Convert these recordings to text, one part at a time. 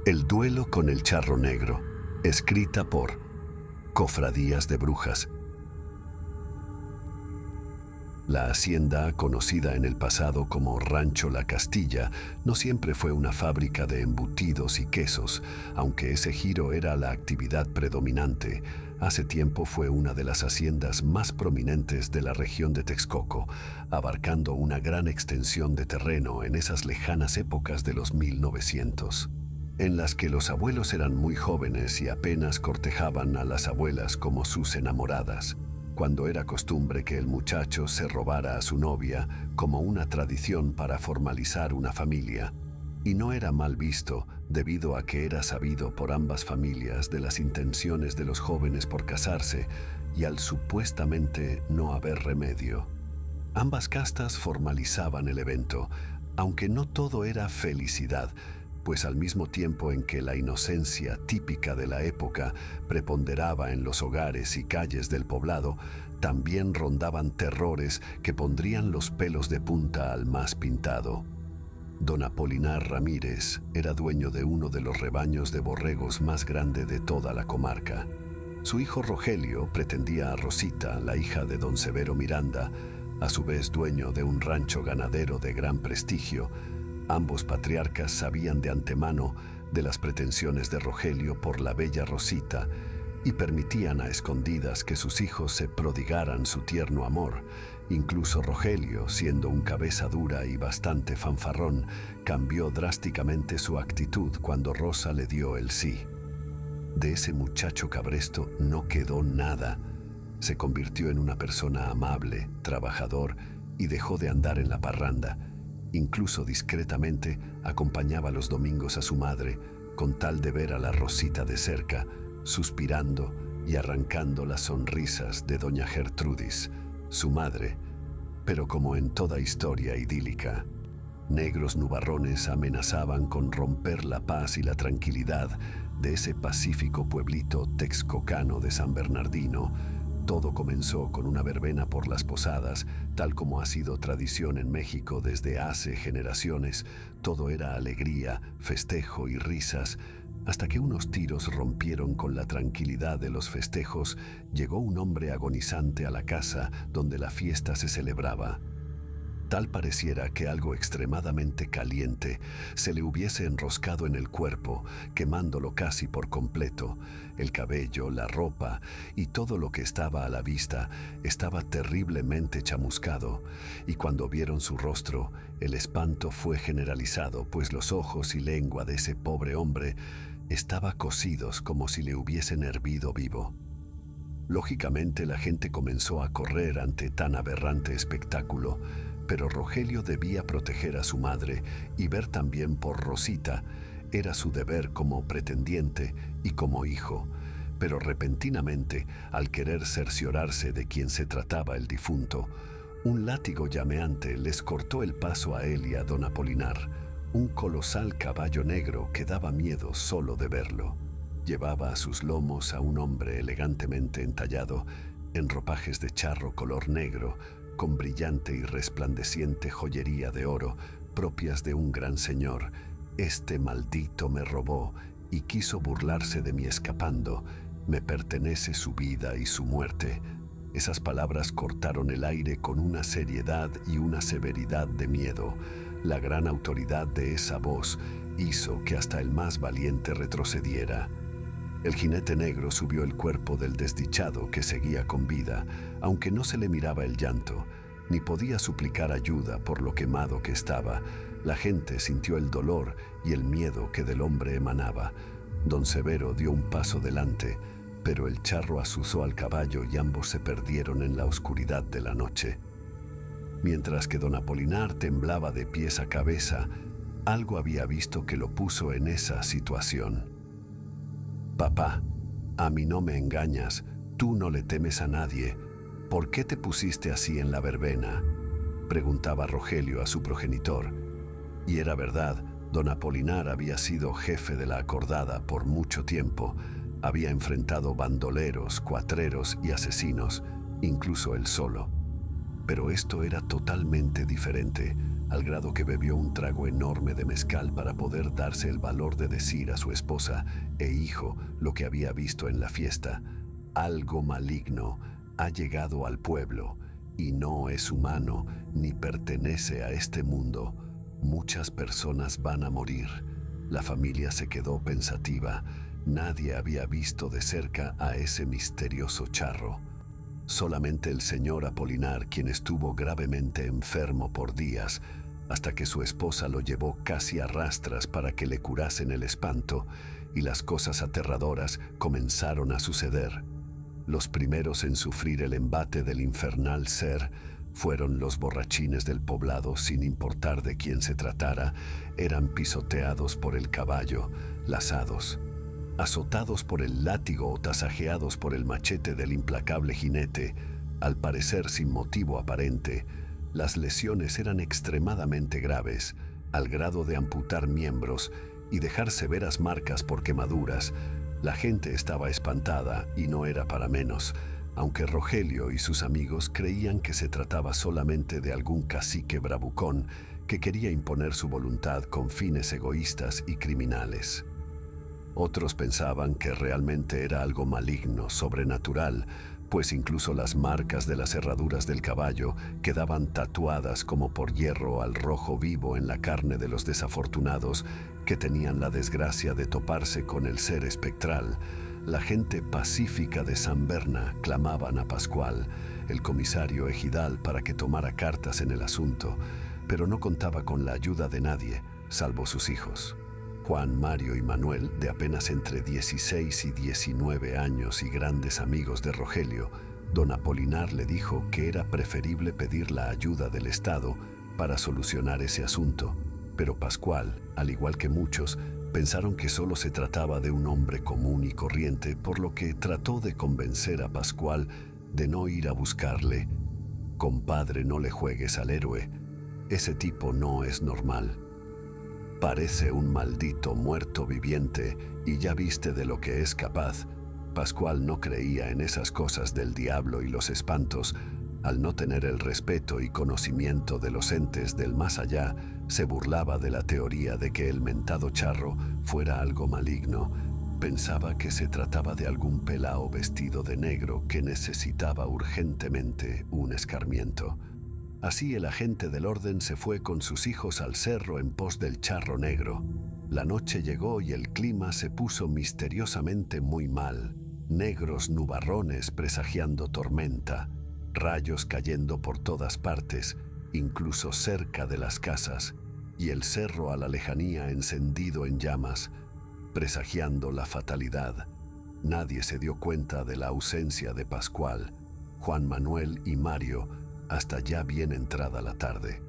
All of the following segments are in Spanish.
El duelo con el charro negro, escrita por Cofradías de Brujas. La hacienda, conocida en el pasado como Rancho La Castilla, no siempre fue una fábrica de embutidos y quesos, aunque ese giro era la actividad predominante. Hace tiempo fue una de las haciendas más prominentes de la región de Texcoco, abarcando una gran extensión de terreno en esas lejanas épocas de los 1900. En las que los abuelos eran muy jóvenes y apenas cortejaban a las abuelas como sus enamoradas, cuando era costumbre que el muchacho se robara a su novia como una tradición para formalizar una familia, y no era mal visto debido a que era sabido por ambas familias de las intenciones de los jóvenes por casarse y al supuestamente no haber remedio. Ambas castas formalizaban el evento, aunque no todo era felicidad, pues al mismo tiempo en que la inocencia típica de la época preponderaba en los hogares y calles del poblado, también rondaban terrores que pondrían los pelos de punta al más pintado. Don Apolinar Ramírez era dueño de uno de los rebaños de borregos más grande de toda la comarca. Su hijo Rogelio pretendía a Rosita, la hija de don Severo Miranda, a su vez dueño de un rancho ganadero de gran prestigio. Ambos patriarcas sabían de antemano de las pretensiones de Rogelio por la bella Rosita y permitían a escondidas que sus hijos se prodigaran su tierno amor. Incluso Rogelio, siendo un cabeza dura y bastante fanfarrón, cambió drásticamente su actitud cuando Rosa le dio el sí. De ese muchacho cabresto no quedó nada. Se convirtió en una persona amable, trabajador y dejó de andar en la parranda. Incluso discretamente acompañaba los domingos a su madre, con tal de ver a la Rosita de cerca, suspirando y arrancando las sonrisas de doña Gertrudis, su madre. Pero como en toda historia idílica, negros nubarrones amenazaban con romper la paz y la tranquilidad de ese pacífico pueblito texcocano de San Bernardino. Todo comenzó con una verbena por las posadas, tal como ha sido tradición en México desde hace generaciones. Todo era alegría, festejo y risas, hasta que unos tiros rompieron con la tranquilidad de los festejos. Llegó un hombre agonizante a la casa donde la fiesta se celebraba. Tal pareciera que algo extremadamente caliente se le hubiese enroscado en el cuerpo, quemándolo casi por completo. El cabello, la ropa y todo lo que estaba a la vista estaba terriblemente chamuscado, y cuando vieron su rostro, el espanto fue generalizado, pues los ojos y lengua de ese pobre hombre estaban cocidos como si le hubiesen hervido vivo. Lógicamente la gente comenzó a correr ante tan aberrante espectáculo, pero Rogelio debía proteger a su madre y ver también por Rosita. Era su deber como pretendiente y como hijo. Pero repentinamente, al querer cerciorarse de quién se trataba el difunto, un látigo llameante les cortó el paso a él y a don Apolinar, un colosal caballo negro que daba miedo solo de verlo. Llevaba a sus lomos a un hombre elegantemente entallado, en ropajes de charro color negro, con brillante y resplandeciente joyería de oro, propias de un gran señor. Este maldito me robó y quiso burlarse de mí escapando. Me pertenece su vida y su muerte. Esas palabras cortaron el aire con una seriedad y una severidad de miedo. La gran autoridad de esa voz hizo que hasta el más valiente retrocediera. El jinete negro subió el cuerpo del desdichado que seguía con vida, aunque no se le miraba el llanto, ni podía suplicar ayuda por lo quemado que estaba. La gente sintió el dolor y el miedo que del hombre emanaba. Don Severo dio un paso delante, pero el charro azuzó al caballo y ambos se perdieron en la oscuridad de la noche. Mientras que don Apolinar temblaba de pies a cabeza, algo había visto que lo puso en esa situación. «Papá, a mí no me engañas, tú no le temes a nadie. ¿Por qué te pusiste así en la verbena?», preguntaba Rogelio a su progenitor. Y era verdad, don Apolinar había sido jefe de la acordada por mucho tiempo. Había enfrentado bandoleros, cuatreros y asesinos, incluso él solo. Pero esto era totalmente diferente, al grado que bebió un trago enorme de mezcal para poder darse el valor de decir a su esposa e hijo lo que había visto en la fiesta. Algo maligno ha llegado al pueblo y no es humano ni pertenece a este mundo. Muchas personas van a morir. La familia se quedó pensativa. Nadie había visto de cerca a ese misterioso charro. Solamente el señor Apolinar, quien estuvo gravemente enfermo por días, hasta que su esposa lo llevó casi a rastras para que le curasen el espanto, y las cosas aterradoras comenzaron a suceder. Los primeros en sufrir el embate del infernal ser fueron los borrachines del poblado. Sin importar de quién se tratara, eran pisoteados por el caballo, lazados, azotados por el látigo o tasajeados por el machete del implacable jinete, al parecer sin motivo aparente. Las lesiones eran extremadamente graves, al grado de amputar miembros y dejar severas marcas por quemaduras. La gente estaba espantada y no era para menos, aunque Rogelio y sus amigos creían que se trataba solamente de algún cacique bravucón que quería imponer su voluntad con fines egoístas y criminales. Otros pensaban que realmente era algo maligno, sobrenatural, pues incluso las marcas de las herraduras del caballo quedaban tatuadas como por hierro al rojo vivo en la carne de los desafortunados que tenían la desgracia de toparse con el ser espectral. La gente pacífica de San Berna clamaban a Pascual, el comisario ejidal, para que tomara cartas en el asunto, pero no contaba con la ayuda de nadie, salvo sus hijos. Juan, Mario y Manuel, de apenas entre 16 y 19 años y grandes amigos de Rogelio, don Apolinar le dijo que era preferible pedir la ayuda del Estado para solucionar ese asunto, pero Pascual, al igual que muchos, pensaron que solo se trataba de un hombre común y corriente, por lo que trató de convencer a Pascual de no ir a buscarle. «Compadre, no le juegues al héroe. Ese tipo no es normal. Parece un maldito muerto viviente y ya viste de lo que es capaz». Pascual no creía en esas cosas del diablo y los espantos. Al no tener el respeto y conocimiento de los entes del más allá, se burlaba de la teoría de que el mentado charro fuera algo maligno. Pensaba que se trataba de algún pelao vestido de negro que necesitaba urgentemente un escarmiento. Así el agente del orden se fue con sus hijos al cerro en pos del charro negro. La noche llegó y el clima se puso misteriosamente muy mal. Negros nubarrones presagiando tormenta, rayos cayendo por todas partes, incluso cerca de las casas, y el cerro a la lejanía encendido en llamas, presagiando la fatalidad. Nadie se dio cuenta de la ausencia de Pascual, Juan Manuel y Mario hasta ya bien entrada la tarde.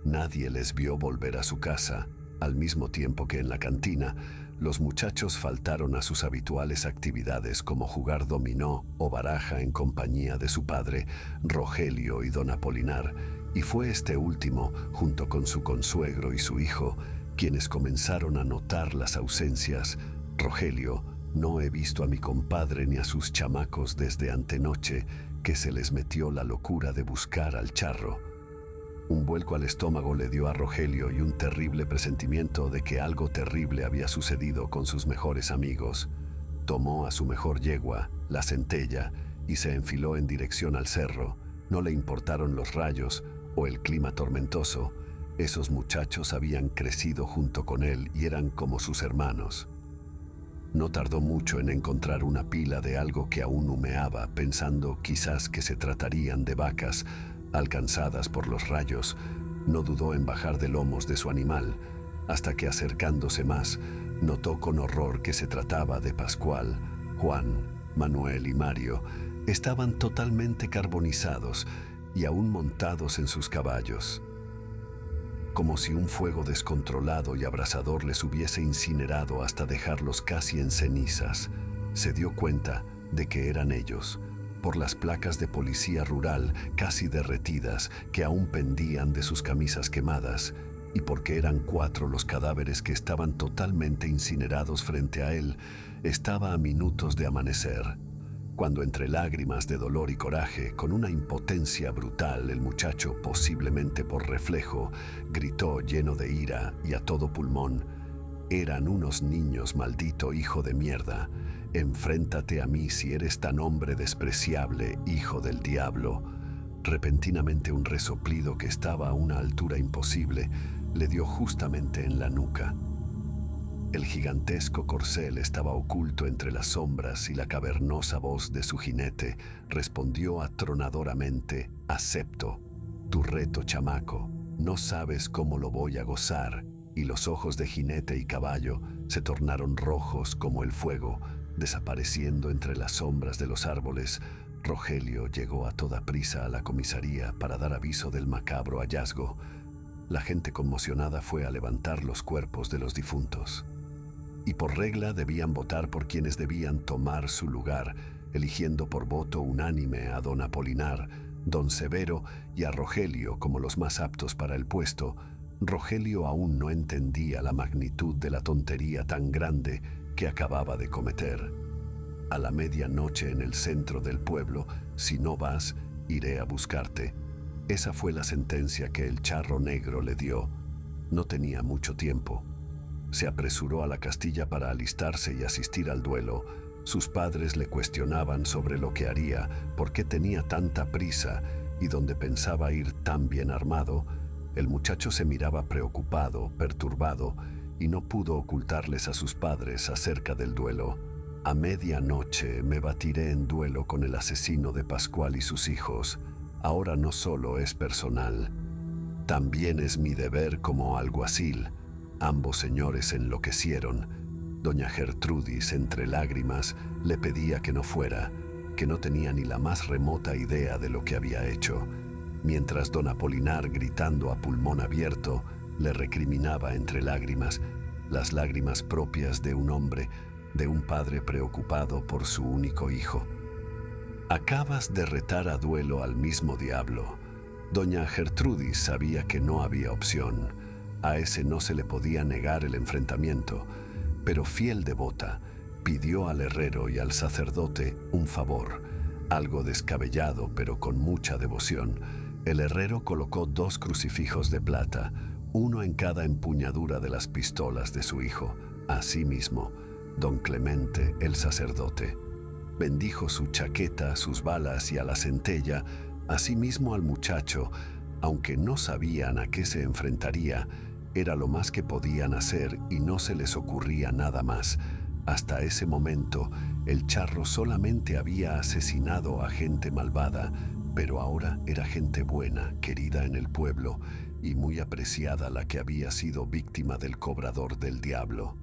Nadie les vio volver a su casa. Al mismo tiempo que en la cantina, los muchachos faltaron a sus habituales actividades como jugar dominó o baraja en compañía de su padre, Rogelio y don Apolinar, y fue este último, junto con su consuegro y su hijo, quienes comenzaron a notar las ausencias. «Rogelio, no he visto a mi compadre ni a sus chamacos desde antenoche, que se les metió la locura de buscar al charro». Un vuelco al estómago le dio a Rogelio y un terrible presentimiento de que algo terrible había sucedido con sus mejores amigos. Tomó a su mejor yegua, la centella, y se enfiló en dirección al cerro. No le importaron los rayos o el clima tormentoso. Esos muchachos habían crecido junto con él y eran como sus hermanos. No tardó mucho en encontrar una pila de algo que aún humeaba, pensando quizás que se tratarían de vacas alcanzadas por los rayos. No dudó en bajar de lomos de su animal, hasta que acercándose más, notó con horror que se trataba de Pascual. Juan, Manuel y Mario estaban totalmente carbonizados y aún montados en sus caballos, como si un fuego descontrolado y abrasador les hubiese incinerado hasta dejarlos casi en cenizas. Se dio cuenta de que eran ellos, por las placas de policía rural casi derretidas que aún pendían de sus camisas quemadas, y porque eran 4 los cadáveres que estaban totalmente incinerados frente a él. Estaba a minutos de amanecer. cuando entre lágrimas de dolor y coraje, con una impotencia brutal, el muchacho, posiblemente por reflejo, gritó lleno de ira y a todo pulmón: «Eran unos niños, maldito hijo de mierda. Enfréntate a mí si eres tan hombre despreciable, hijo del diablo». Repentinamente un resoplido que estaba a una altura imposible le dio justamente en la nuca. El gigantesco corcel estaba oculto entre las sombras y la cavernosa voz de su jinete respondió atronadoramente: «Acepto tu reto, chamaco. No sabes cómo lo voy a gozar». Y los ojos de jinete y caballo se tornaron rojos como el fuego. Desapareciendo entre las sombras de los árboles, Rogelio llegó a toda prisa a la comisaría para dar aviso del macabro hallazgo. La gente conmocionada fue a levantar los cuerpos de los difuntos. Y por regla debían votar por quienes debían tomar su lugar, eligiendo por voto unánime a don Apolinar, don Severo y a Rogelio como los más aptos para el puesto. Rogelio aún no entendía la magnitud de la tontería tan grande que acababa de cometer. A la medianoche en el centro del pueblo: «Si no vas, iré a buscarte». Esa fue la sentencia que el charro negro le dio. No tenía mucho tiempo. Se apresuró a la Castilla para alistarse y asistir al duelo. Sus padres le cuestionaban sobre lo que haría, por qué tenía tanta prisa y dónde pensaba ir tan bien armado. El muchacho se miraba preocupado, perturbado, y no pudo ocultarles a sus padres acerca del duelo. «A medianoche me batiré en duelo con el asesino de Pascual y sus hijos. Ahora no solo es personal, también es mi deber como alguacil». Ambos señores enloquecieron. Doña Gertrudis, entre lágrimas, le pedía que no fuera, que no tenía ni la más remota idea de lo que había hecho, mientras don Apolinar, gritando a pulmón abierto, le recriminaba entre lágrimas, las lágrimas propias de un hombre, de un padre preocupado por su único hijo. «Acabas de retar a duelo al mismo diablo». Doña Gertrudis sabía que no había opción. A ese no se le podía negar el enfrentamiento, pero fiel devota, pidió al herrero y al sacerdote un favor, algo descabellado pero con mucha devoción. El herrero colocó 2 crucifijos de plata, uno en cada empuñadura de las pistolas de su hijo. Asimismo, don Clemente, el sacerdote, bendijo su chaqueta, sus balas y a la centella, asimismo al muchacho. Aunque no sabían a qué se enfrentaría, era lo más que podían hacer y no se les ocurría nada más. Hasta ese momento, el charro solamente había asesinado a gente malvada, pero ahora era gente buena, querida en el pueblo y muy apreciada la que había sido víctima del cobrador del diablo.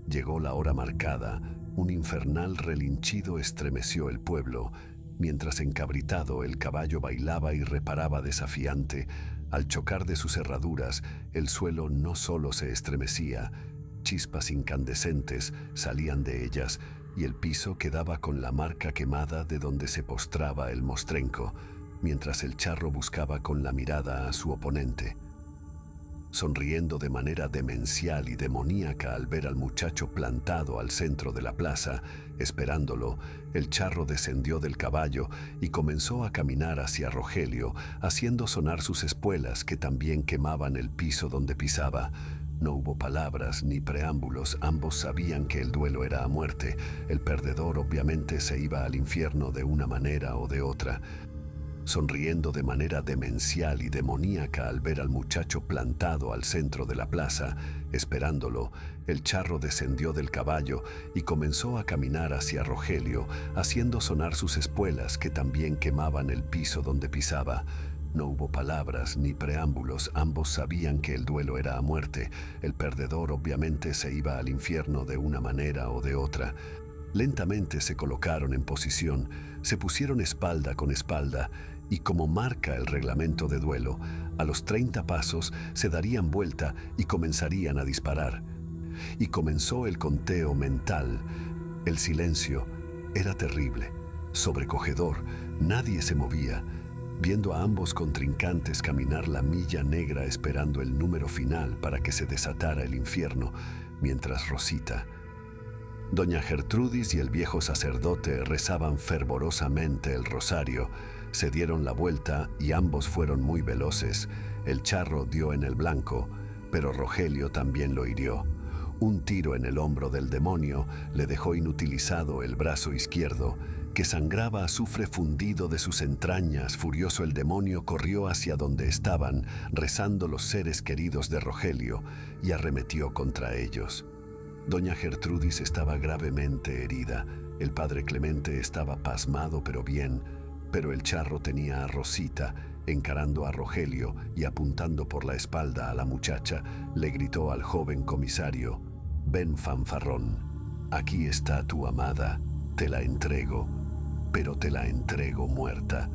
Llegó la hora marcada, un infernal relinchido estremeció el pueblo, mientras encabritado el caballo bailaba y reparaba desafiante. Al chocar de sus herraduras, el suelo no solo se estremecía, chispas incandescentes salían de ellas y el piso quedaba con la marca quemada de donde se postraba el mostrenco, mientras el charro buscaba con la mirada a su oponente. Sonriendo de manera demencial y demoníaca al ver al muchacho plantado al centro de la plaza, esperándolo, el charro descendió del caballo y comenzó a caminar hacia Rogelio, haciendo sonar sus espuelas que también quemaban el piso donde pisaba. No hubo palabras ni preámbulos, ambos sabían que el duelo era a muerte. El perdedor obviamente se iba al infierno de una manera o de otra. Sonriendo de manera demencial y demoníaca al ver al muchacho plantado al centro de la plaza, esperándolo, el charro descendió del caballo y comenzó a caminar hacia Rogelio, haciendo sonar sus espuelas que también quemaban el piso donde pisaba. No hubo palabras ni preámbulos, ambos sabían que el duelo era a muerte. El perdedor obviamente se iba al infierno de una manera o de otra. Lentamente se colocaron en posición, se pusieron espalda con espalda y, como marca el reglamento de duelo, a los 30 pasos se darían vuelta y comenzarían a disparar. Y comenzó el conteo mental. El silencio era terrible, sobrecogedor, nadie se movía, viendo a ambos contrincantes caminar la milla negra esperando el número final para que se desatara el infierno, mientras Rosita, Doña Gertrudis y el viejo sacerdote rezaban fervorosamente el rosario, se dieron la vuelta y ambos fueron muy veloces. El charro dio en el blanco, pero Rogelio también lo hirió. Un tiro en el hombro del demonio le dejó inutilizado el brazo izquierdo, que sangraba azufre fundido de sus entrañas. Furioso el demonio corrió hacia donde estaban, rezando los seres queridos de Rogelio, y arremetió contra ellos. Doña Gertrudis estaba gravemente herida, el padre Clemente estaba pasmado pero bien, pero el charro tenía a Rosita, encarando a Rogelio y apuntando por la espalda a la muchacha, le gritó al joven comisario: «Ven, fanfarrón, aquí está tu amada, te la entrego, pero te la entrego muerta».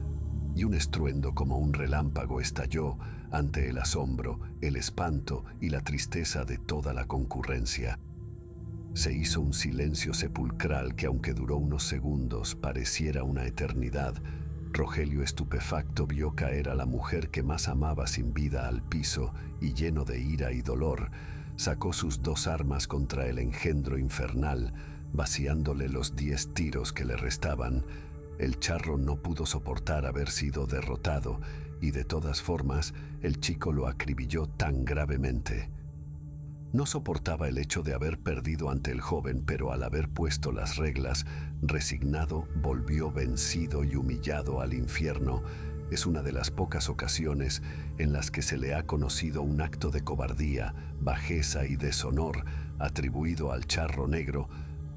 Y un estruendo como un relámpago estalló ante el asombro, el espanto y la tristeza de toda la concurrencia. Se hizo un silencio sepulcral que, aunque duró unos segundos, pareciera una eternidad. Rogelio, estupefacto, vio caer a la mujer que más amaba sin vida al piso y, lleno de ira y dolor, sacó sus 2 armas contra el engendro infernal, vaciándole los 10 tiros que le restaban. El charro no pudo soportar haber sido derrotado y, de todas formas, el chico lo acribilló tan gravemente. No soportaba el hecho de haber perdido ante el joven, pero al haber puesto las reglas, resignado, volvió vencido y humillado al infierno. Es una de las pocas ocasiones en las que se le ha conocido un acto de cobardía, bajeza y deshonor atribuido al charro negro.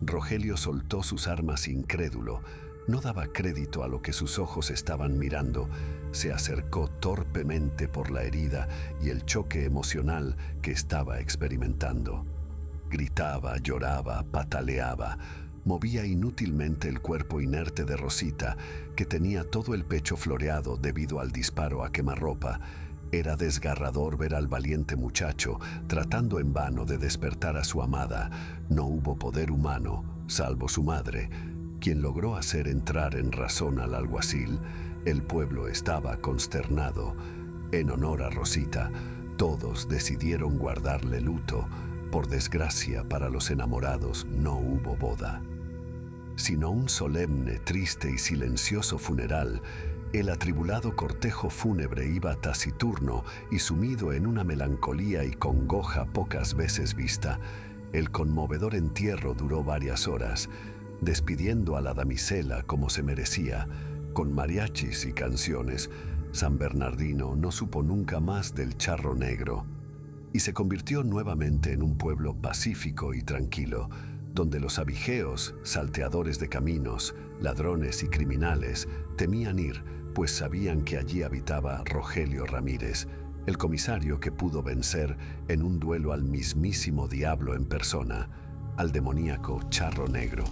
Rogelio soltó sus armas incrédulo. No daba crédito a lo que sus ojos estaban mirando. Se acercó torpemente por la herida y el choque emocional que estaba experimentando. Gritaba, lloraba, pataleaba. Movía inútilmente el cuerpo inerte de Rosita, que tenía todo el pecho floreado debido al disparo a quemarropa. Era desgarrador ver al valiente muchacho tratando en vano de despertar a su amada. No hubo poder humano, salvo su madre, quien logró hacer entrar en razón al alguacil. El pueblo estaba consternado. En honor a Rosita, todos decidieron guardarle luto. Por desgracia para los enamorados, no hubo boda, sino un solemne, triste y silencioso funeral. El atribulado cortejo fúnebre iba taciturno y sumido en una melancolía y congoja pocas veces vista. El conmovedor entierro duró varias horas, despidiendo a la damisela como se merecía, con mariachis y canciones. San Bernardino no supo nunca más del charro negro y se convirtió nuevamente en un pueblo pacífico y tranquilo, donde los abigeos, salteadores de caminos, ladrones y criminales temían ir, pues sabían que allí habitaba Rogelio Ramírez, el comisario que pudo vencer en un duelo al mismísimo diablo en persona, al demoníaco charro negro.